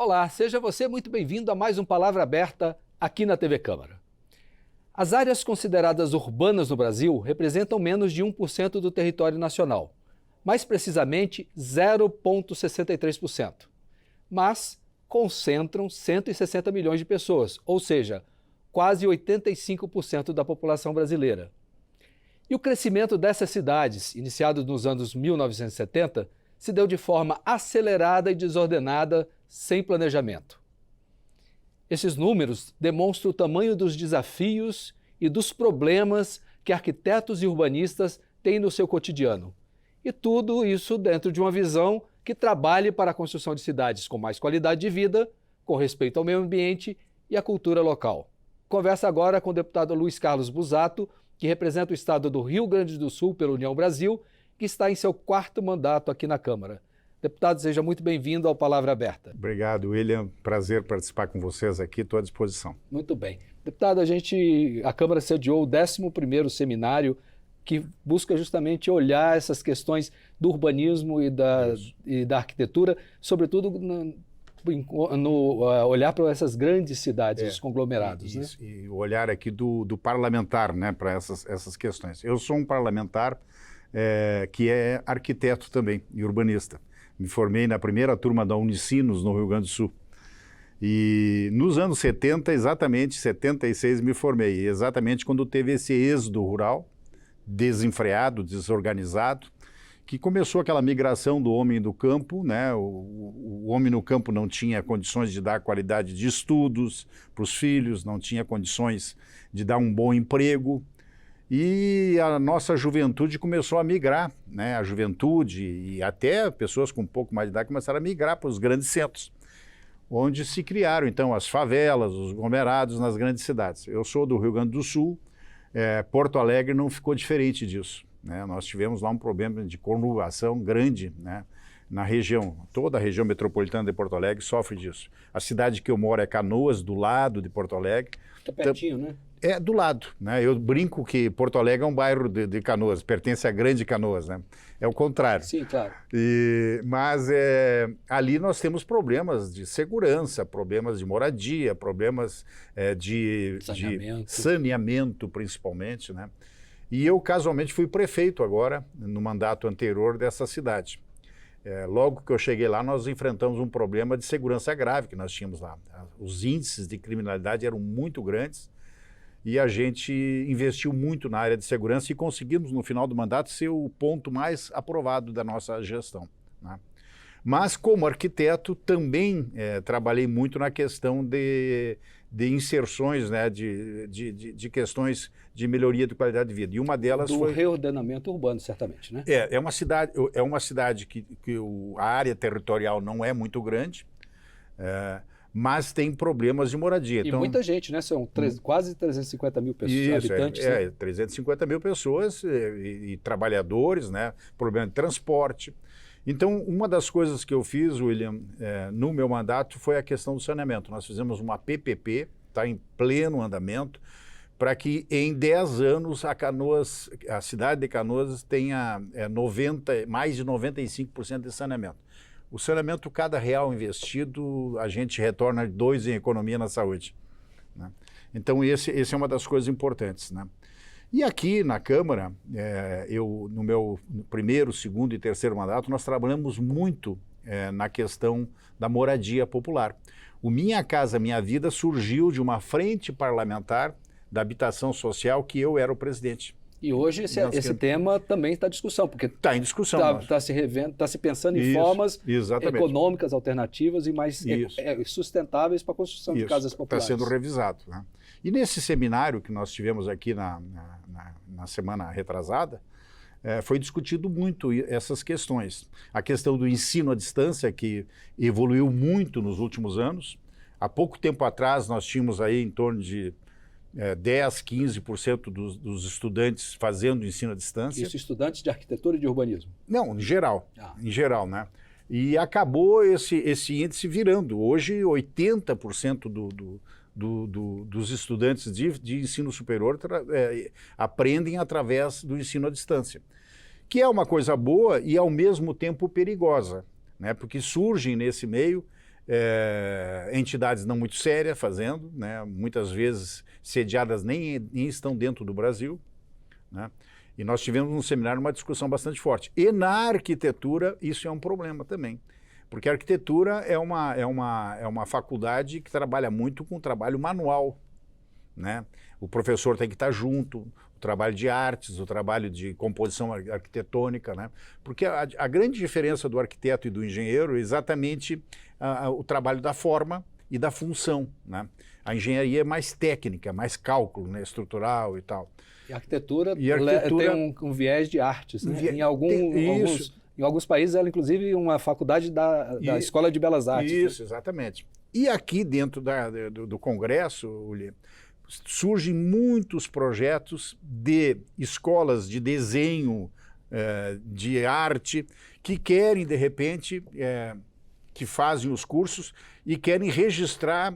Olá, seja você muito bem-vindo a mais um Palavra Aberta aqui na TV Câmara. As áreas consideradas urbanas no Brasil representam menos de 1% do território nacional, mais precisamente 0,63%, mas concentram 160 milhões de pessoas, ou seja, quase 85% da população brasileira. E o crescimento dessas cidades, iniciado nos anos 1970, se deu de forma acelerada e desordenada, sem planejamento. Esses números demonstram o tamanho dos desafios e dos problemas que arquitetos e urbanistas têm no seu cotidiano. E tudo isso dentro de uma visão que trabalhe para a construção de cidades com mais qualidade de vida, com respeito ao meio ambiente e à cultura local. Conversa agora com o deputado Luiz Carlos Busato, que representa o estado do Rio Grande do Sul pela União Brasil, que está em seu 4º mandato aqui na Câmara. Deputado, seja muito bem-vindo ao Palavra Aberta. Obrigado, William. Prazer participar com vocês aqui, estou à disposição. Muito bem. Deputado, a Câmara sediou o 11º seminário que busca justamente olhar essas questões do urbanismo e da arquitetura, sobretudo olhar para essas grandes cidades, os conglomerados. Isso, né? E o olhar aqui do parlamentar, né, para essas questões. Eu sou um parlamentar que é arquiteto também e urbanista. Me formei na primeira turma da Unicinos, no Rio Grande do Sul. E nos anos 70, exatamente, 76, me formei. Exatamente quando teve esse êxodo rural, desenfreado, desorganizado, que começou aquela migração do homem do campo, né? O homem no campo não tinha condições de dar qualidade de estudos para os filhos, não tinha condições de dar um bom emprego. E a nossa juventude começou a migrar, né? A juventude e até pessoas com um pouco mais de idade começaram a migrar para os grandes centros, onde se criaram, então, as favelas, os aglomerados nas grandes cidades. Eu sou do Rio Grande do Sul, Porto Alegre não ficou diferente disso, né? Nós tivemos lá um problema de conurbação grande, né? Na região, toda a região metropolitana de Porto Alegre sofre disso. A cidade que eu moro é Canoas, do lado de Porto Alegre. Está pertinho, né? É do lado, né? Eu brinco que Porto Alegre é um bairro de Canoas, pertence à Grande Canoas, né? É o contrário. Sim, claro. Mas ali nós temos problemas de segurança, problemas de moradia, problemas de saneamento, principalmente, né? E eu casualmente fui prefeito agora, no mandato anterior dessa cidade. Logo que eu cheguei lá, nós enfrentamos um problema de segurança grave que nós tínhamos lá. Os índices de criminalidade eram muito grandes, e a gente investiu muito na área de segurança e conseguimos, no final do mandato, ser o ponto mais aprovado da nossa gestão, né? Mas, como arquiteto, também trabalhei muito na questão de inserções, né, de questões de melhoria de qualidade de vida. E uma delas foi... Do reordenamento urbano, certamente, né? É uma cidade que a área territorial não é muito grande, mas tem problemas de moradia. E então, muita gente, né? São quase 350 mil pessoas, habitantes. Né? 350 mil pessoas e trabalhadores, né? Problema de transporte. Então, uma das coisas que eu fiz, William, no meu mandato foi a questão do saneamento. Nós fizemos uma PPP, está em pleno andamento, para que em 10 anos a cidade de Canoas tenha mais de 95% de saneamento. O saneamento, cada real investido, a gente retorna 2 em economia na saúde, né? Então, esse é uma das coisas importantes, né? E aqui na Câmara, no meu primeiro, segundo e terceiro mandato, nós trabalhamos muito na questão da moradia popular. O Minha Casa Minha Vida surgiu de uma frente parlamentar da habitação social que eu era o presidente. E hoje esse tema também está em discussão, porque está em discussão. Está se revendo, está se pensando em formas econômicas, alternativas e mais sustentáveis para a construção de casas populares. Está sendo revisado, né? E nesse seminário que nós tivemos aqui na semana retrasada, foi discutido muito essas questões. A questão do ensino à distância, que evoluiu muito nos últimos anos. Há pouco tempo atrás, nós tínhamos aí em torno de 10, 15% dos estudantes fazendo ensino à distância. Isso, estudantes de arquitetura e de urbanismo? Não, em geral, né? E acabou esse índice virando. Hoje, 80% dos estudantes de ensino superior aprendem através do ensino à distância, que é uma coisa boa e, ao mesmo tempo, perigosa, né? Porque surgem nesse meio entidades não muito sérias fazendo, né? Muitas vezes sediadas nem estão dentro do Brasil, né? E nós tivemos no seminário uma discussão bastante forte. E na arquitetura isso é um problema também, porque a arquitetura é uma faculdade que trabalha muito com trabalho manual, né? O professor tem que estar junto, o trabalho de artes, o trabalho de composição arquitetônica, né? Porque a grande diferença do arquiteto e do engenheiro é exatamente o trabalho da forma e da função, né? A engenharia é mais técnica, mais cálculo, né? Estrutural e tal. E a arquitetura tem um viés de artes, né? Em alguns países ela inclusive uma faculdade da Escola de Belas Artes. Isso, né? Exatamente. E aqui dentro do Congresso, Uli, surgem muitos projetos de escolas de desenho, de arte, que querem, de repente, que fazem os cursos e querem registrar,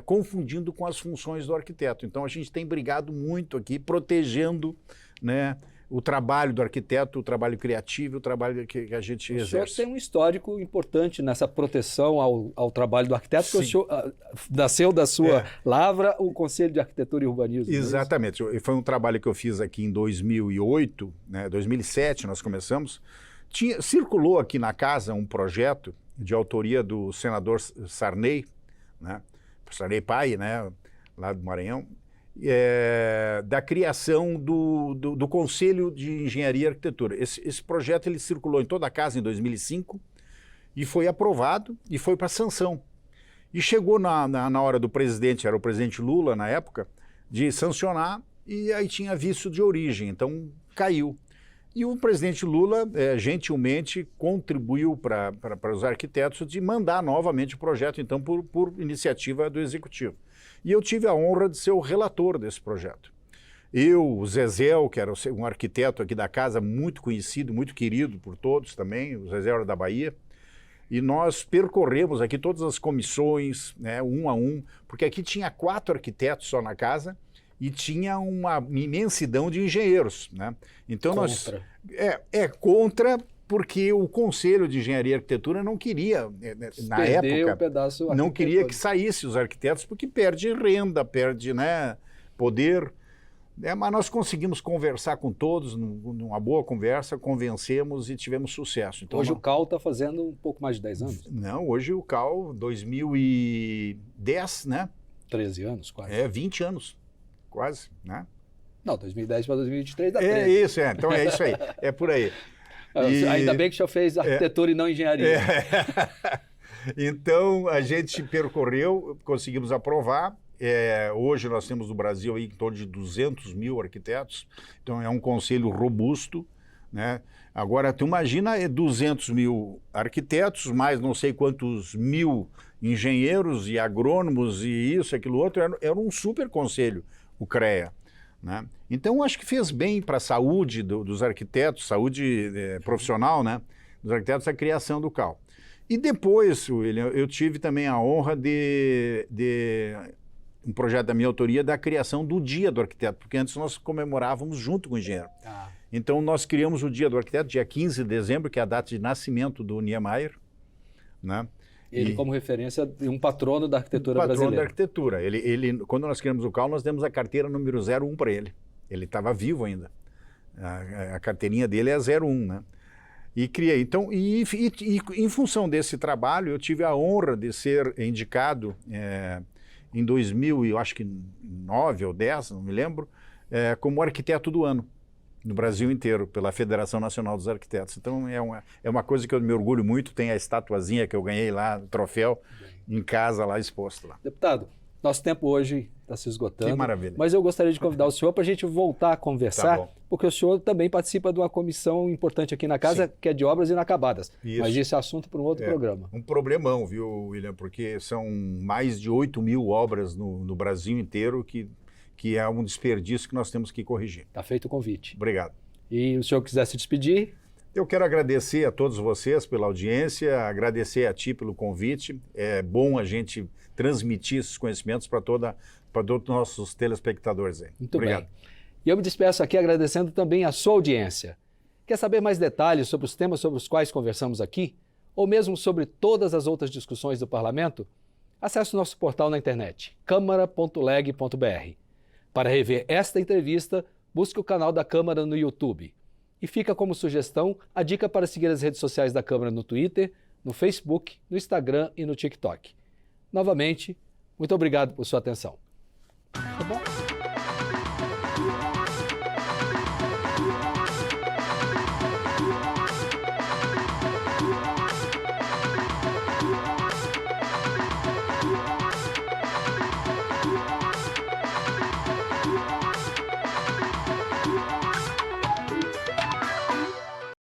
confundindo com as funções do arquiteto. Então, a gente tem brigado muito aqui, protegendo, né, o trabalho do arquiteto, o trabalho criativo, o trabalho que a gente exerce. O senhor tem um histórico importante nessa proteção ao trabalho do arquiteto, porque o senhor nasceu da sua lavra o Conselho de Arquitetura e Urbanismo. Exatamente. Foi um trabalho que eu fiz aqui em 2008, né, 2007 nós começamos. Circulou aqui na casa um projeto de autoria do senador Sarney, né, Sarney pai, né, lá do Maranhão, da criação do Conselho de Engenharia e Arquitetura. Esse projeto ele circulou em toda a casa em 2005 e foi aprovado e foi para sanção. E chegou na hora do presidente, era o presidente Lula na época, de sancionar, e aí tinha vício de origem, então caiu. E o presidente Lula gentilmente contribuiu para os arquitetos de mandar novamente o projeto, então por iniciativa do Executivo. E eu tive a honra de ser o relator desse projeto. Eu, o Zezéu, que era um arquiteto aqui da casa, muito conhecido, muito querido por todos também, o Zezéu era da Bahia, e nós percorremos aqui todas as comissões, né, um a um, porque aqui tinha 4 arquitetos só na casa e tinha uma imensidão de engenheiros, né? Então contra. Contra, porque o Conselho de Engenharia e Arquitetura não queria, na época, não queria que saísse os arquitetos, porque perde renda, perde, né, poder. Mas nós conseguimos conversar com todos, numa boa conversa, convencemos e tivemos sucesso. Então, hoje o CAL está fazendo um pouco mais de 10 anos? Não, hoje o CAL, 2010, né? 13 anos, quase. 20 anos, quase, né? Não, 2010 para 2023 dá 13. Então é isso aí, é por aí. Ainda bem que o senhor fez arquitetura e não engenharia. Então, a gente percorreu, conseguimos aprovar. Hoje nós temos no Brasil aí em torno de 200 mil arquitetos, então é um conselho robusto, né? Agora, tu imagina 200 mil arquitetos, mais não sei quantos mil engenheiros e agrônomos e isso, aquilo outro, era um super conselho, o CREA, né? Então, acho que fez bem para a saúde dos arquitetos, saúde profissional, né, dos arquitetos, a criação do CAL. E depois, William, eu tive também a honra de um projeto da minha autoria da criação do Dia do Arquiteto, porque antes nós comemorávamos junto com o engenheiro. Então, nós criamos o Dia do Arquiteto, dia 15 de dezembro, que é a data de nascimento do Niemeyer, né? Ele como referência de um patrono da arquitetura brasileira. Patrono da arquitetura. Quando nós criamos o CAL, nós demos a carteira número 01 para ele. Ele estava vivo ainda. A carteirinha dele é 01, né? E criei. Então, e em função desse trabalho, eu tive a honra de ser indicado em 2000, eu acho que 9 ou 10, não me lembro, como arquiteto do ano no Brasil inteiro, pela Federação Nacional dos Arquitetos. Então, é uma coisa que eu me orgulho muito, tem a estatuazinha que eu ganhei lá, o troféu, em casa lá, exposto lá. Deputado, nosso tempo hoje está se esgotando. Que maravilha. Mas eu gostaria de convidar o senhor para a gente voltar a conversar, porque o senhor também participa de uma comissão importante aqui na casa, que é de obras inacabadas. Isso. Mas esse é assunto para um outro programa. Um problemão, viu, William? Porque são mais de 8 mil obras no Brasil inteiro que é um desperdício que nós temos que corrigir. Está feito o convite. Obrigado. E o senhor quiser se despedir? Eu quero agradecer a todos vocês pela audiência, agradecer a ti pelo convite. É bom a gente transmitir esses conhecimentos para todos os nossos telespectadores aí. Muito obrigado. Bem. E eu me despeço aqui agradecendo também a sua audiência. Quer saber mais detalhes sobre os temas sobre os quais conversamos aqui? ou mesmo sobre todas as outras discussões do Parlamento, acesse o nosso portal na internet, câmara.leg.br. Para rever esta entrevista, busque o canal da Câmara no YouTube. E fica como sugestão a dica para seguir as redes sociais da Câmara no Twitter, no Facebook, no Instagram e no TikTok. Novamente, muito obrigado por sua atenção. Tá bom?